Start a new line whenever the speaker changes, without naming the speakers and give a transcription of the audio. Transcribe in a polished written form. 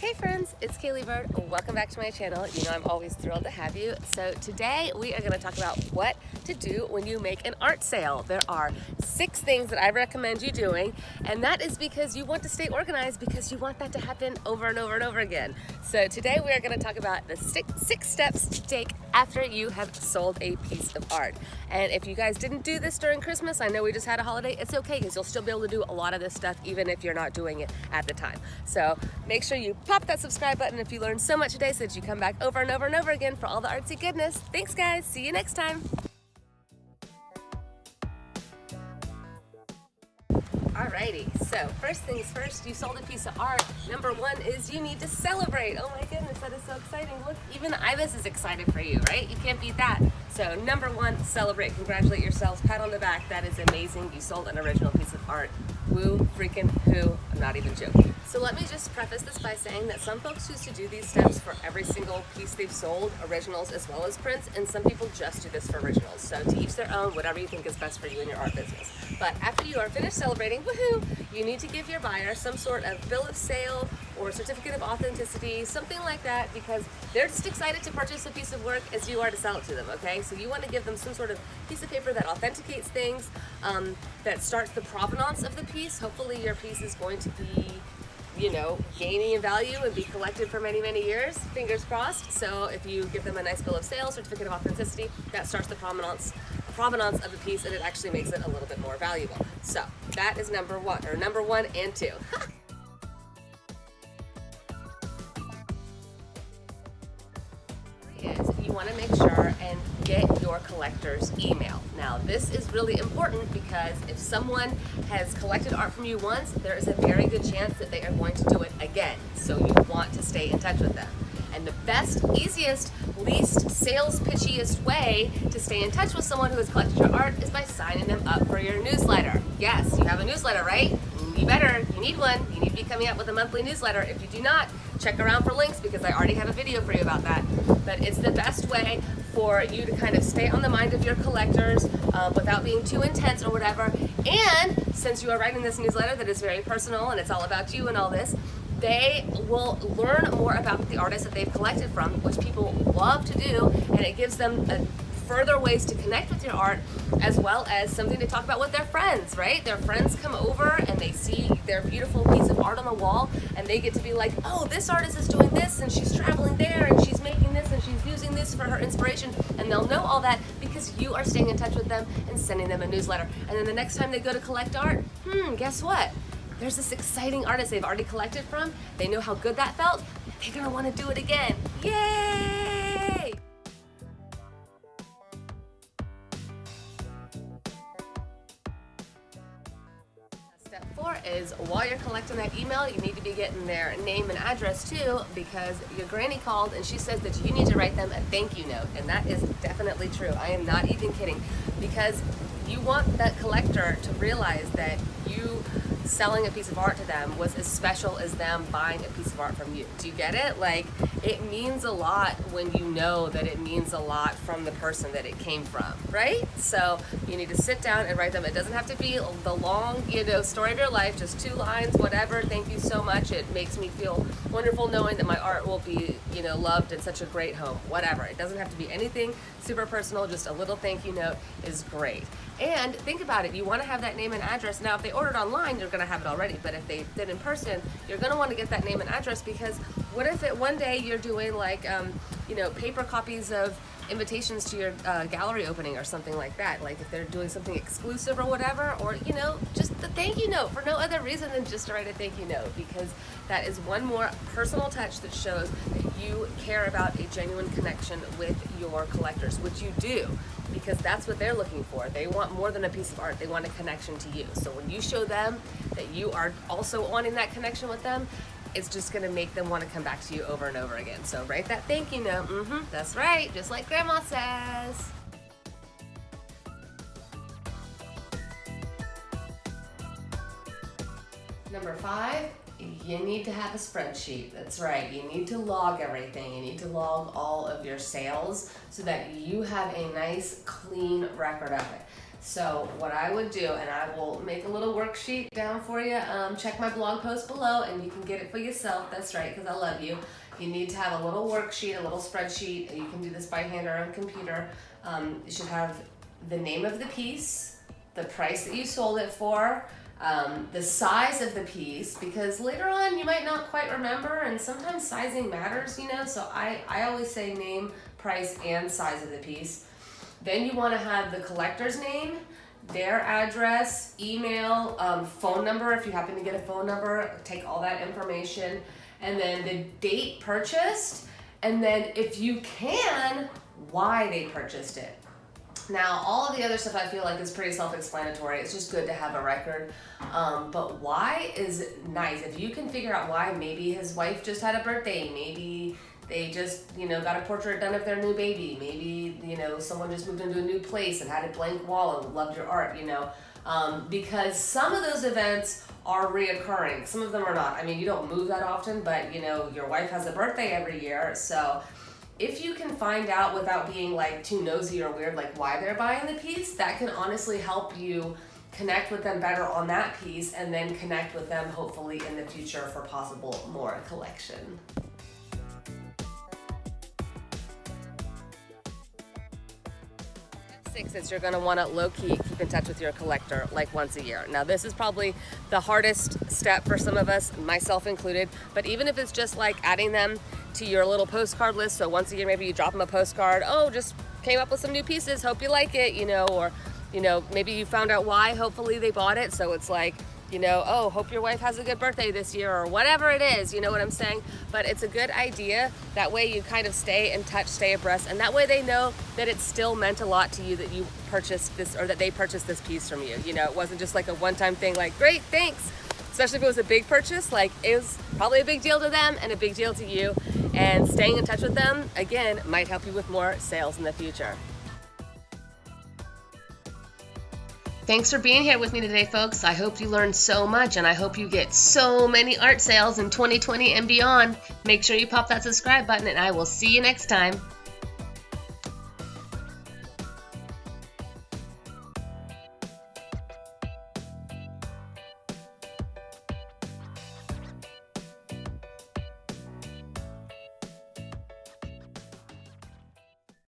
Hey friends, it's Caleigh Bird. Welcome back to my channel. You know I'm always thrilled to have you. So today we are going to talk about what to do when you make an art sale. There are 6 things that I recommend you doing, and that is because you want to stay organized, because you want that to happen over and over and over again. So today we are going to talk about the six steps to take after you have sold a piece of art. And if you guys didn't do this during Christmas, I know we just had a holiday, it's okay because you'll still be able to do a lot of this stuff even if you're not doing it at the time. So make sure you pop that subscribe button if you learned so much today so that you come back over and over and over again for all the artsy goodness. Thanks guys, see you next time. Alrighty, so first things first, you sold a piece of art. Number 1 is you need to celebrate. Oh my goodness, that is so exciting. Look, even ＩBIS is excited for you, right? You can't beat that. So number 1, celebrate, congratulate yourselves, pat on the back. That is amazing. You sold an original piece of art. Woo freaking who, I'm not even joking. So let me just preface this by saying that some folks choose to do these steps for every single piece they've sold, originals as well as prints, and some people just do this for originals. So to each their own, whatever you think is best for you in your art business. But after you are finished celebrating, woohoo, you need to give your buyer some sort of bill of sale or certificate of authenticity, something like that, because they're just excited to purchase a piece of work as you are to sell it to them, okay? So you want to give them some sort of piece of paper that authenticates things, that starts the provenance of the piece. Hopefully your piece is going to be, you know, gaining in value and be collected for many, many years, fingers crossed. So if you give them a nice bill of sale, certificate of authenticity, that starts the provenance of the piece, and it actually makes it a little bit more valuable. So that is number 1 and 2. Is you want to make sure and get your collector's email. Now this is really important because if someone has collected art from you once, there is a very good chance that they are going to do it again. So you want to stay in touch with them. And the best, easiest, least sales pitchiest way to stay in touch with someone who has collected your art is by signing them up for your newsletter. Yes, you have a newsletter, right? You need one. You need to be coming up with a monthly newsletter. If you do not, check around for links because I already have a video for you about that. But it's the best way for you to kind of stay on the mind of your collectors without being too intense or whatever. And since you are writing this newsletter that is very personal and it's all about you and all this, they will learn more about the artists that they've collected from, which people love to do, and it gives them further ways to connect with your art, as well as something to talk about with their friends, right? Their friends come over and they see their beautiful piece of art on the wall, and they get to be like, oh, this artist is doing this, and she's traveling there, and she's making this, and she's using this for her inspiration, and they'll know all that because you are staying in touch with them and sending them a newsletter. And then the next time they go to collect art, guess what? There's this exciting artist they've already collected from. They know how good that felt. They're gonna want to do it again. Yay! Step 4 is while you're collecting that email, you need to be getting their name and address too, because your granny called and she says that you need to write them a thank you note, and that is definitely true. I am not even kidding, because you want that collector to realize that you selling a piece of art to them was as special as them buying a piece of art from you. Do you get it? Like, it means a lot when you know that it means a lot from the person that it came from, right? So you need to sit down and write them. It doesn't have to be the long, story of your life, just 2 lines, whatever. Thank you so much. It makes me feel wonderful knowing that my art will be, loved in such a great home, whatever. It doesn't have to be anything super personal, just a little thank you note is great. And think about it, you want to have that name and address. Now, if they ordered online, you're going to have it already, but if they did in person, you're going to want to get that name and address, because what if one day you're doing like, paper copies of invitations to your gallery opening or something like that, like if they're doing something exclusive or whatever, or just the thank you note for no other reason than just to write a thank you note, because that is one more personal touch that shows that you care about a genuine connection with your collectors, which you do, because that's what they're looking for. They want more than a piece of art, they want a connection to you. So when you show them that you are also wanting that connection with them, it's just gonna make them want to come back to you over and over again. So write that thank you note. That's right, just like Grandma says. Number 5, you need to have a spreadsheet. That's right, you need to log everything. You need to log all of your sales so that you have a nice, clean record of it. So what I would do, and I will make a little worksheet down for you, check my blog post below and you can get it for yourself. That's right, because I love you. You need to have a little worksheet, a little spreadsheet. You can do this by hand or on computer. You should have the name of the piece, the price that you sold it for, the size of the piece, because later on you might not quite remember, and sometimes sizing matters, you know, so I always say name, price, and size of the piece. Then you want to have the collector's name, their address, email, phone number, if you happen to get a phone number, take all that information, and then the date purchased, and then if you can, why they purchased it. Now, all of the other stuff I feel like is pretty self-explanatory. It's just good to have a record. But why is nice. If you can figure out why, maybe his wife just had a birthday, maybe they just, you know, got a portrait done of their new baby, maybe, you know, someone just moved into a new place and had a blank wall and loved your art, you know. Because some of those events are reoccurring. Some of them are not. I mean, you don't move that often, but, you know, your wife has a birthday every year, so if you can find out without being like too nosy or weird, like why they're buying the piece, that can honestly help you connect with them better on that piece and then connect with them hopefully in the future for possible more collection. Step 6 is you're going to want to low-key keep in touch with your collector like once a year. Now this is probably the hardest step for some of us, myself included, but even if it's just like adding them to your little postcard list, so once a year maybe you drop them a postcard, oh, just came up with some new pieces, hope you like it, you know, or, you know, maybe you found out why, hopefully they bought it, so it's like, you know, oh, hope your wife has a good birthday this year, or whatever it is, you know what I'm saying? But it's a good idea. That way you kind of stay in touch, stay abreast, and that way they know that it still meant a lot to you that you purchased this, or that they purchased this piece from you. You know, it wasn't just like a one-time thing like, great, thanks. Especially if it was a big purchase, like it was probably a big deal to them and a big deal to you. And staying in touch with them, again, might help you with more sales in the future. Thanks for being here with me today, folks. I hope you learned so much, and I hope you get so many art sales in 2020 and beyond. Make sure you pop that subscribe button, and I will see you next time.